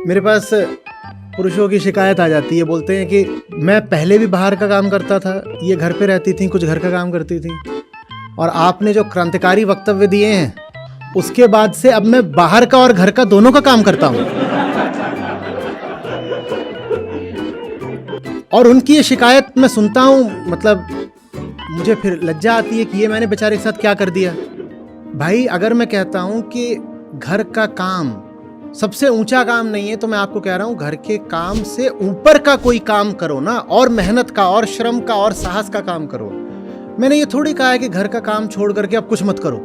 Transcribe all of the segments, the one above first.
मेरे पास पुरुषों की शिकायत आ जाती है, बोलते हैं कि मैं पहले भी बाहर का काम करता था, ये घर पे रहती थी, कुछ घर का काम करती थी, और आपने जो क्रांतिकारी वक्तव्य दिए हैं उसके बाद से अब मैं बाहर का और घर का दोनों का काम करता हूं। और उनकी ये शिकायत मैं सुनता हूं, मतलब मुझे फिर लज्जा आती है कि ये मैंने बेचारे के साथ क्या कर दिया। भाई, अगर मैं कहता हूं कि घर का काम सबसे ऊंचा काम नहीं है, तो मैं आपको कह रहा हूं घर के काम से ऊपर का कोई काम करो ना, और मेहनत का और श्रम का और साहस का काम करो। मैंने ये थोड़ी कहा है कि घर का काम छोड़ करके अब कुछ मत करो।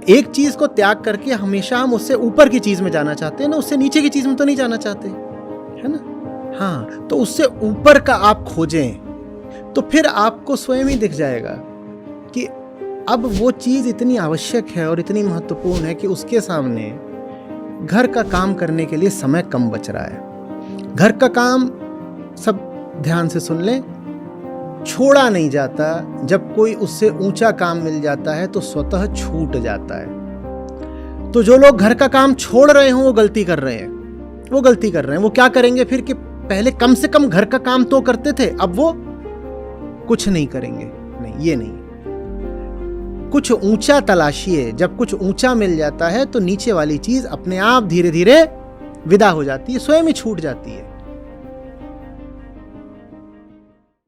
एक चीज को त्याग करके हमेशा हम उससे ऊपर की चीज में जाना चाहते हैं ना, उससे नीचे की चीज में तो नहीं जाना चाहते, है ना। हाँ, तो उससे ऊपर का आप खोजें तो फिर आपको स्वयं ही दिख जाएगा कि अब वो चीज इतनी आवश्यक है और इतनी महत्वपूर्ण है कि उसके सामने घर का काम करने के लिए समय कम बच रहा है। घर का काम, सब ध्यान से सुन लें, छोड़ा नहीं जाता। जब कोई उससे ऊंचा काम मिल जाता है तो स्वतः छूट जाता है। तो जो लोग घर का काम छोड़ रहे हों वो गलती कर रहे हैं, वो गलती कर रहे हैं। वो क्या करेंगे फिर कि पहले कम से कम घर का काम तो करते थे, अब वो कुछ नहीं करेंगे। नहीं, ये नहीं। कुछ ऊंचा तलाशिए। जब कुछ ऊंचा मिल जाता है तो नीचे वाली चीज अपने आप धीरे धीरे विदा हो जाती है, स्वयं ही छूट जाती है।